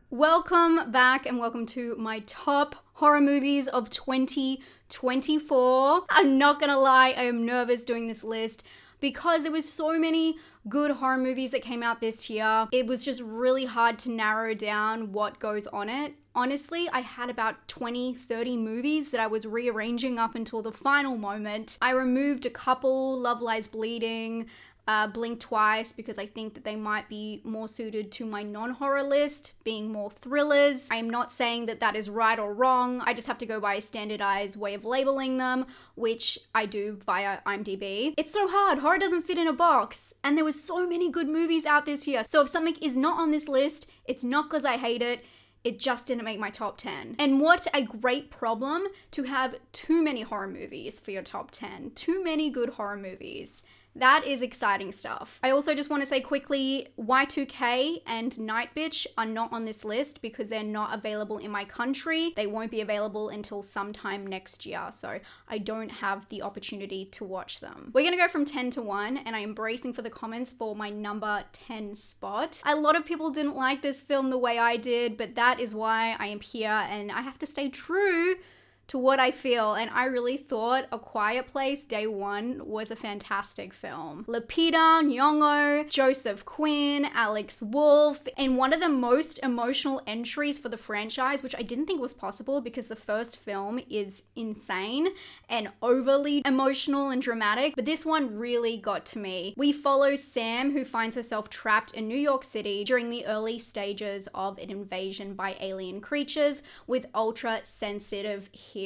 Welcome back and welcome to my top horror movies of 2024. I'm not gonna lie, I am nervous doing this list because there was so many good horror movies that came out this year. It was just really hard to narrow down what goes on it. Honestly, I had about 20-30 movies that I was rearranging up until the final moment. I removed a couple, Love Lies Bleeding, Blink Twice, because I think that they might be more suited to my non-horror list, being more thrillers. I'm not saying that that is right or wrong. I just have to go by a standardized way of labeling them, which I do via IMDb. It's so hard. Horror doesn't fit in a box. And there was so many good movies out this year. So if something is not on this list, it's not because I hate it. It just didn't make my top 10. And what a great problem to have too many horror movies for your top 10. Too many good horror movies. That is exciting stuff. I also just want to say quickly, Y2K and Night Bitch are not on this list because they're not available in my country. They won't be available until sometime next year, so I don't have the opportunity to watch them. We're gonna go from 10 to 1, and I am bracing for the comments for my number 10 spot. A lot of people didn't like this film the way I did, but that is why I am here, and I have to stay true to what I feel, and I really thought A Quiet Place Day One was a fantastic film. Lupita Nyong'o, Joseph Quinn, Alex Wolff, and one of the most emotional entries for the franchise, which I didn't think was possible because the first film is insane and overly emotional and dramatic, but this one really got to me. We follow Sam, who finds herself trapped in New York City during the early stages of an invasion by alien creatures with ultra-sensitive hearing.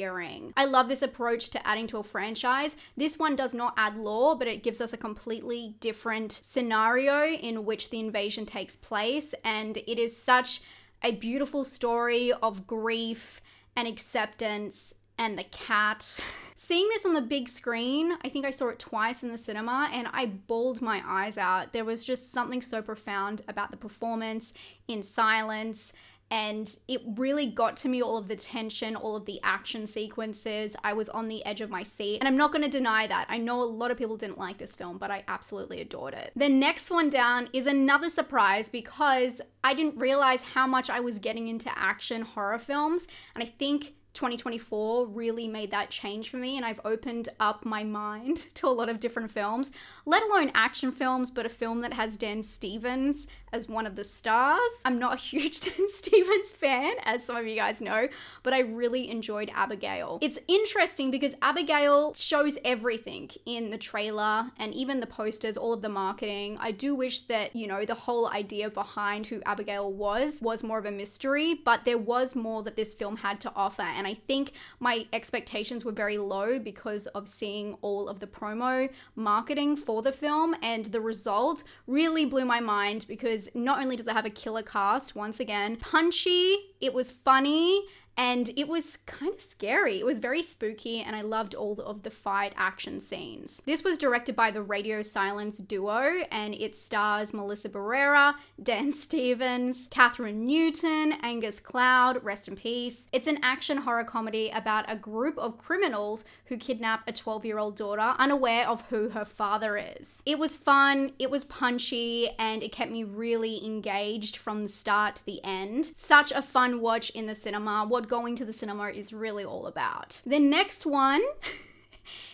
I love this approach to adding to a franchise. This one does not add lore, but it gives us a completely different scenario in which the invasion takes place, and it is such a beautiful story of grief and acceptance and the cat. Seeing this on the big screen, I think I saw it twice in the cinema, and I bawled my eyes out. There was just something so profound about the performance in silence, and it really got to me, all of the tension, all of the action sequences. I was on the edge of my seat, and I'm not going to deny that. I know a lot of people didn't like this film, but I absolutely adored it. The next one down is another surprise because I didn't realize how much I was getting into action horror films, and I think 2024 really made that change for me, and I've opened up my mind to a lot of different films, let alone action films, but a film that has Dan Stevens as one of the stars. I'm not a huge Dan Stevens fan, as some of you guys know, but I really enjoyed Abigail. It's interesting because Abigail shows everything in the trailer and even the posters, all of the marketing. I do wish that, you know, the whole idea behind who Abigail was more of a mystery, but there was more that this film had to offer. And I think my expectations were very low because of seeing all of the promo marketing for the film, and the result really blew my mind because not only does it have a killer cast, once again, punchy, it was funny, and it was kind of scary. It was very spooky, and I loved all of the fight action scenes. This was directed by the Radio Silence duo, and it stars Melissa Barrera, Dan Stevens, Catherine Newton, Angus Cloud, rest in peace. It's an action horror comedy about a group of criminals who kidnap a 12-year-old daughter unaware of who her father is. It was fun, it was punchy, and it kept me really engaged from the start to the end. Such a fun watch in the cinema. What going to the cinema is really all about. The next one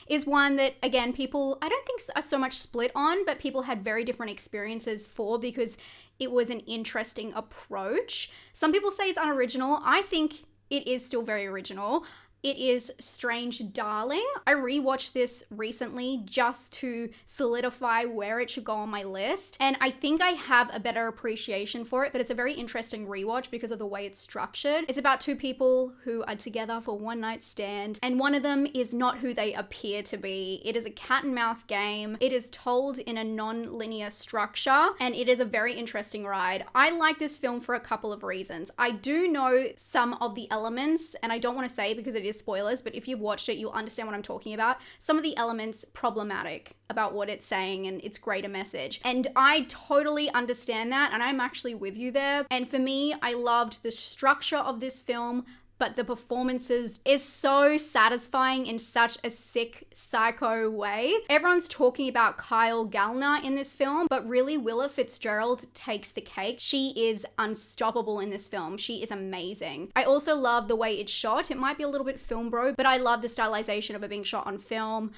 is one that, again, people, I don't think are so much split on, but people had very different experiences for because it was an interesting approach. Some people say it's unoriginal. I think it is still very original. It is Strange Darling. I rewatched this recently just to solidify where it should go on my list, and I think I have a better appreciation for it, but it's a very interesting rewatch because of the way it's structured. It's about two people who are together for one night stand, and one of them is not who they appear to be. It is a cat and mouse game. It is told in a non-linear structure, and it is a very interesting ride. I like this film for a couple of reasons. I do know some of the elements, and I don't want to say because it is spoilers, but if you've watched it, you'll understand what I'm talking about. Some of the elements problematic about what it's saying and its greater message. And I totally understand that, and I'm actually with you there. And for me, I loved the structure of this film, but the performances is so satisfying in such a sick, psycho way. Everyone's talking about Kyle Gallner in this film, but really Willa Fitzgerald takes the cake. She is unstoppable in this film. She is amazing. I also love the way it's shot. It might be a little bit film bro, but I love the stylization of it being shot on film,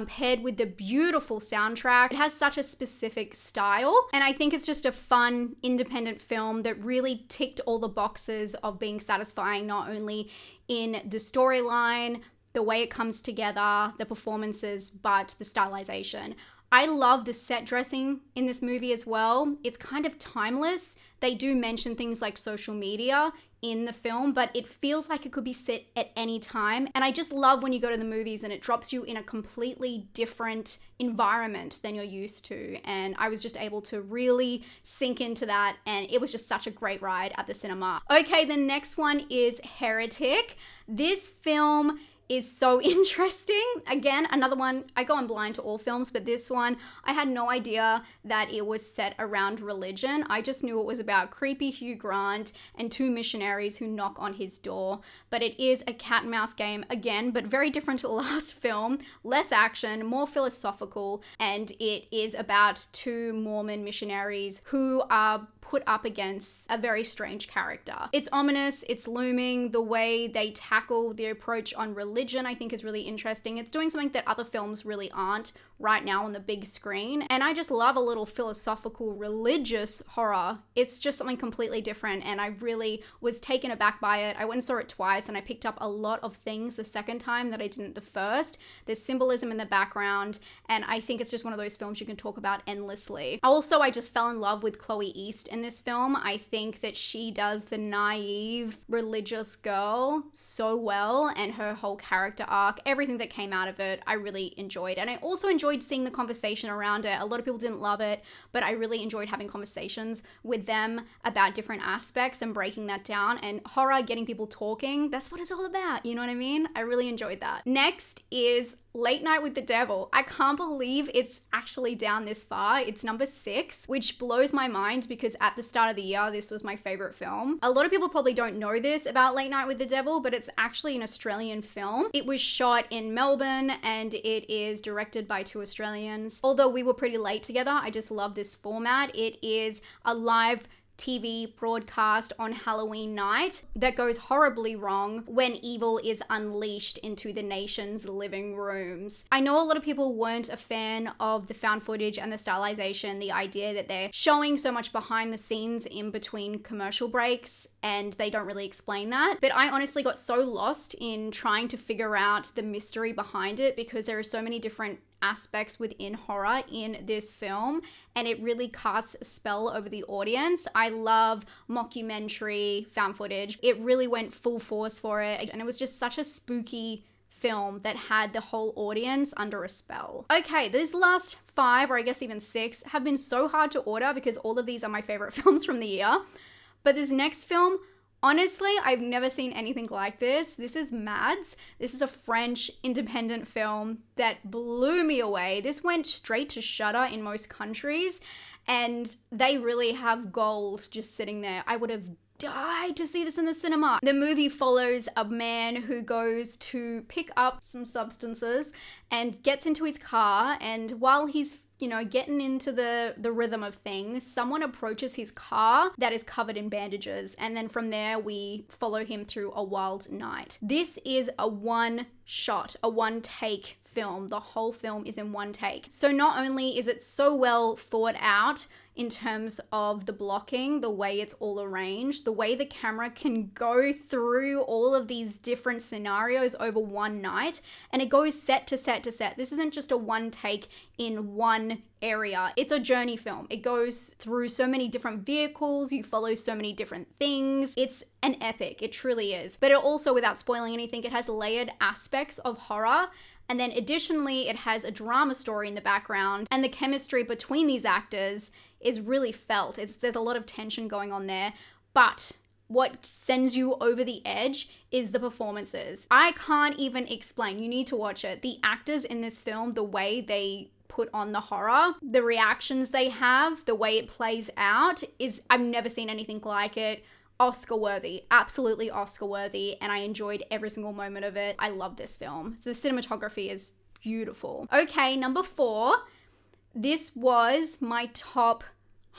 paired with the beautiful soundtrack. It has such a specific style, and I think it's just a fun, independent film that really ticked all the boxes of being satisfying, not only in the storyline, the way it comes together, the performances, but the stylization. I love the set dressing in this movie as well. It's kind of timeless. They do mention things like social media in the film, but it feels like it could be set at any time. And I just love when you go to the movies and it drops you in a completely different environment than you're used to. And I was just able to really sink into that, and it was just such a great ride at the cinema. Okay, the next one is Heretic. This film is so interesting. Again, another one, I go on blind to all films, but this one, I had no idea that it was set around religion. I just knew it was about creepy Hugh Grant and two missionaries who knock on his door. But it is a cat and mouse game again, but very different to the last film. Less action, more philosophical, and it is about two Mormon missionaries who are put up against a very strange character. It's ominous, it's looming. The way they tackle the approach on religion, I think, is really interesting. It's doing something that other films really aren't right now on the big screen. And I just love a little philosophical, religious horror. It's just something completely different, and I really was taken aback by it. I went and saw it twice, and I picked up a lot of things the second time that I didn't the first. There's symbolism in the background, and I think it's just one of those films you can talk about endlessly. Also, I just fell in love with Chloe East in this film. I think that she does the naive religious girl so well, and her whole character arc, everything that came out of it, I really enjoyed. And I also enjoyed seeing the conversation around it. A lot of people didn't love it, but I really enjoyed having conversations with them about different aspects and breaking that down. And horror, getting people talking, that's what it's all about, you know what I mean? I really enjoyed that. Next is Late Night with the Devil. I can't believe it's actually down this far. It's number 6, which blows my mind because at the start of the year, this was my favorite film. A lot of people probably don't know this about Late Night with the Devil, but it's actually an Australian film. It was shot in Melbourne, and it is directed by 2 Australians. Although we were pretty late together, I just love this format. It is a live TV broadcast on Halloween night that goes horribly wrong when evil is unleashed into the nation's living rooms. I know a lot of people weren't a fan of the found footage and the stylization, the idea that they're showing so much behind the scenes in between commercial breaks and they don't really explain that. But I honestly got so lost in trying to figure out the mystery behind it because there are so many different aspects within horror in this film, and it really casts a spell over the audience. I love mockumentary found footage. It really went full force for it, and it was just such a spooky film that had the whole audience under a spell. Okay, these last 5, or I guess even 6, have been so hard to order because all of these are my favorite films from the year. But this next film, honestly, I've never seen anything like this. This is Mads. This is a French independent film that blew me away. This went straight to Shudder in most countries, and they really have gold just sitting there. I would have died to see this in the cinema. The movie follows a man who goes to pick up some substances and gets into his car, and while he's getting into the rhythm of things, someone approaches his car that is covered in bandages. And then from there, we follow him through a wild night. This is a one-shot, a one-take film. The whole film is in one take. So not only is it so well thought out in terms of the blocking, the way it's all arranged, the way the camera can go through all of these different scenarios over one night, and it goes set to set to set. This isn't just a one take in one area. It's a journey film. It goes through so many different vehicles. You follow so many different things. It's an epic. It truly is. But it also, without spoiling anything, it has layered aspects of horror. And then additionally, it has a drama story in the background, and the chemistry between these actors is really felt. There's a lot of tension going on there, but what sends you over the edge is the performances. I can't even explain. You need to watch it. The actors in this film, the way they put on the horror, the reactions they have, the way it plays out I've never seen anything like it. Oscar worthy, absolutely Oscar worthy, and I enjoyed every single moment of it. I love this film. So the cinematography is beautiful. Okay, number 4. This was my top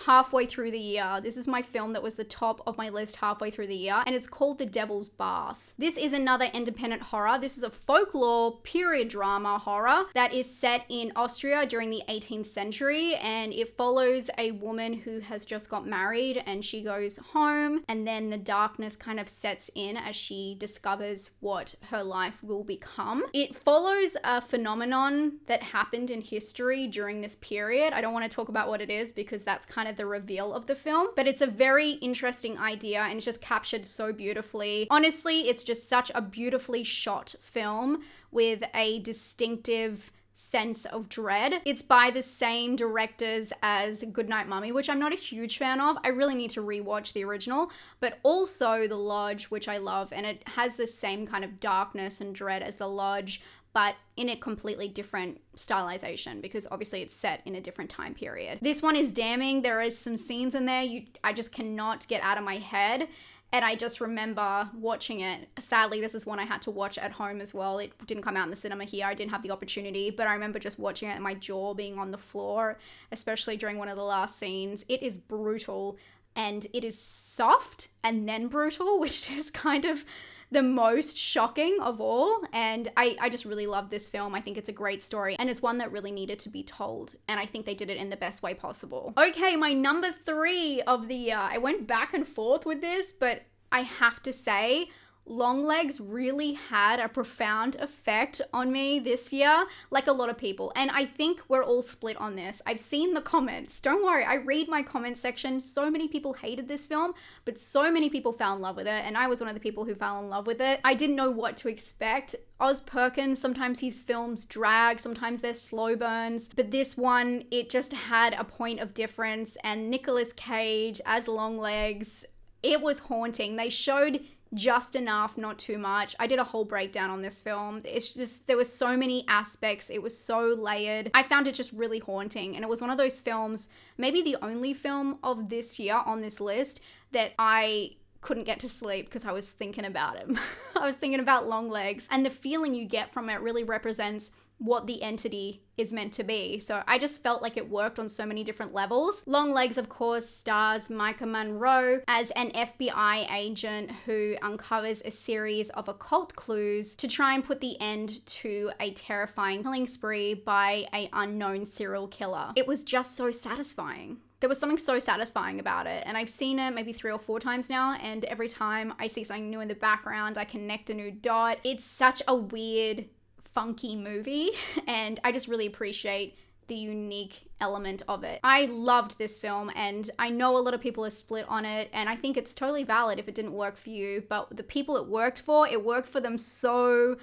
halfway through the year. This is my film that was the top of my list halfway through the year, and it's called The Devil's Bath. This is another independent horror. This is a folklore period drama horror that is set in Austria during the 18th century, and it follows a woman who has just got married, and she goes home, and then the darkness kind of sets in as she discovers what her life will become. It follows a phenomenon that happened in history during this period. I don't want to talk about what it is because that's kind of the reveal of the film, but it's a very interesting idea and it's just captured so beautifully. Honestly, it's just such a beautifully shot film with a distinctive sense of dread. It's by the same directors as Goodnight Mummy, which I'm not a huge fan of. I really need to rewatch the original, but also The Lodge, which I love, and it has the same kind of darkness and dread as The Lodge, but in a completely different stylization because obviously it's set in a different time period. This one is damning. There is some scenes in there I just cannot get out of my head, and I just remember watching it. Sadly, this is one I had to watch at home as well. It didn't come out in the cinema here. I didn't have the opportunity, but I remember just watching it and my jaw being on the floor, especially during one of the last scenes. It is brutal, and it is soft and then brutal, which is kind of the most shocking of all, and I just really love this film. I think it's a great story, and it's one that really needed to be told, and I think they did it in the best way possible. Okay, my number 3 of the year. I went back and forth with this, but I have to say, Longlegs really had a profound effect on me this year, like a lot of people. And I think we're all split on this. I've seen the comments. Don't worry, I read my comment section. So many people hated this film, but so many people fell in love with it. And I was one of the people who fell in love with it. I didn't know what to expect. Oz Perkins, sometimes his films drag, sometimes they're slow burns. But this one, it just had a point of difference. And Nicolas Cage as Longlegs, it was haunting. They showed just enough, not too much. I did a whole breakdown on this film. It's just, there were so many aspects. It was so layered. I found it just really haunting. And it was one of those films, maybe the only film of this year on this list that I couldn't get to sleep because I was thinking about him. I was thinking about Longlegs, and the feeling you get from it really represents what the entity is meant to be. So I just felt like it worked on so many different levels. Longlegs, of course, stars Micah Monroe as an FBI agent who uncovers a series of occult clues to try and put the end to a terrifying killing spree by an unknown serial killer. It was just so satisfying. There was something so satisfying about it, and I've seen it maybe 3 or 4 times now, and every time I see something new in the background, I connect a new dot. It's such a weird, funky movie, and I just really appreciate the unique element of it. I loved this film, and I know a lot of people are split on it, and I think it's totally valid if it didn't work for you, but the people it worked for them so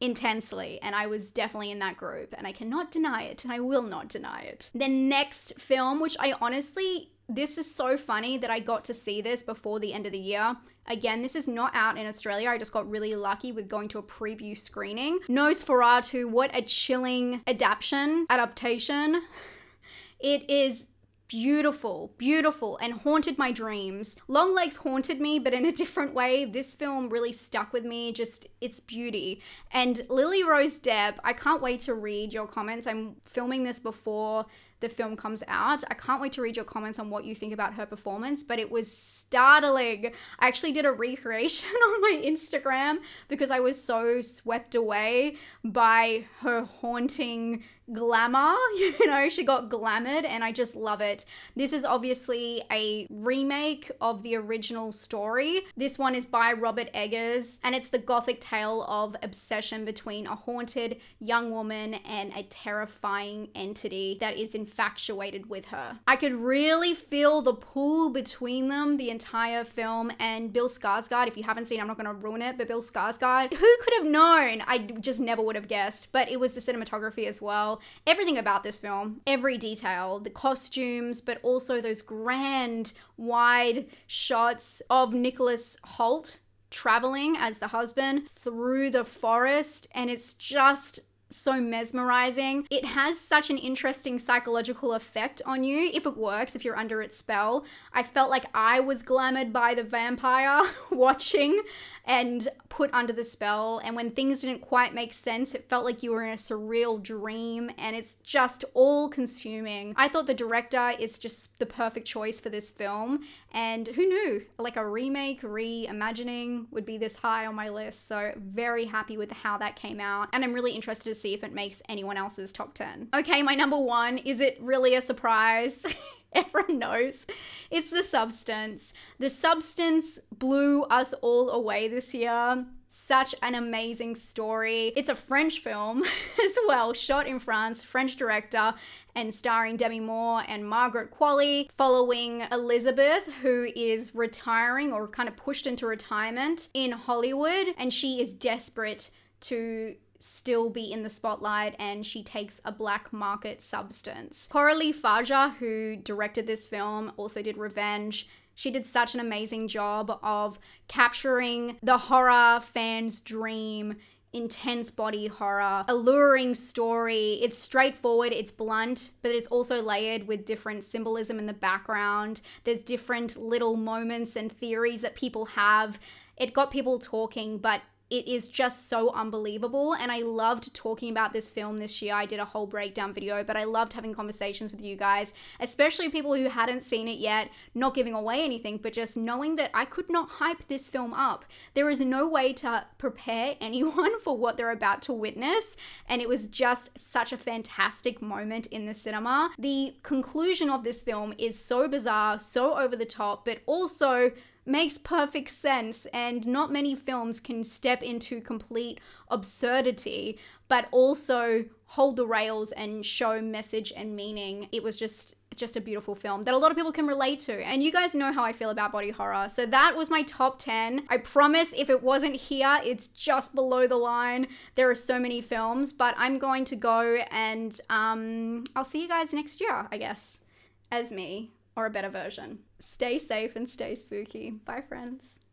intensely, and I was definitely in that group, and I cannot deny it, and I will not deny it. The next film, which I honestly, this is so funny that I got to see this before the end of the year. Again, this is not out in Australia. I just got really lucky with going to a preview screening. Nosferatu, what a chilling adaptation. It is beautiful, beautiful, and haunted my dreams. Longlegs haunted me, but in a different way. This film really stuck with me, just its beauty. And Lily Rose Depp, I can't wait to read your comments. I'm filming this before the film comes out. I can't wait to read your comments on what you think about her performance, but it was startling. I actually did a recreation on my Instagram because I was so swept away by her haunting glamour. You know, she got glamoured, and I just love it. This is obviously a remake of the original story. This one is by Robert Eggers, and it's the gothic tale of obsession between a haunted young woman and a terrifying entity that is infatuated with her. I could really feel the pull between them the entire film, and Bill Skarsgård, if you haven't seen, I'm not going to ruin it, but Bill Skarsgård, who could have known? I just never would have guessed, but it was the cinematography as well. Everything about this film, every detail, the costumes, but also those grand wide shots of Nicholas Hoult traveling as the husband through the forest, and it's just so mesmerizing. It has such an interesting psychological effect on you if it works, if you're under its spell. I felt like I was glamored by the vampire watching and put under the spell, and when things didn't quite make sense, it felt like you were in a surreal dream, and it's just all consuming. I thought the director is just the perfect choice for this film, and who knew, like a remake, reimagining would be this high on my list. So very happy with how that came out, and I'm really interested to see if it makes anyone else's top 10. Okay, my number one, is it really a surprise? Everyone knows. It's The Substance. The Substance blew us all away this year. Such an amazing story. It's a French film as well, shot in France, French director, and starring Demi Moore and Margaret Qualley, following Elizabeth, who is retiring or kind of pushed into retirement in Hollywood, and she is desperate to still be in the spotlight, and she takes a black market substance. Coralie Faja, who directed this film, also did Revenge. She did such an amazing job of capturing the horror fan's dream. Intense body horror, alluring story. It's straightforward, it's blunt, but it's also layered with different symbolism in the background. There's different little moments and theories that people have. It got people talking, but it is just so unbelievable, and I loved talking about this film this year. I did a whole breakdown video, but I loved having conversations with you guys, especially people who hadn't seen it yet, not giving away anything, but just knowing that I could not hype this film up. There is no way to prepare anyone for what they're about to witness, and it was just such a fantastic moment in the cinema. The conclusion of this film is so bizarre, so over the top, but also makes perfect sense, and not many films can step into complete absurdity but also hold the rails and show message and meaning. It was just a beautiful film that a lot of people can relate to, and you guys know how I feel about body horror. So that was my top 10. I promise if it wasn't here, it's just below the line. There are so many films, but I'm going to go, and I'll see you guys next year, I guess, as me, or a better version. Stay safe and stay spooky. Bye, friends.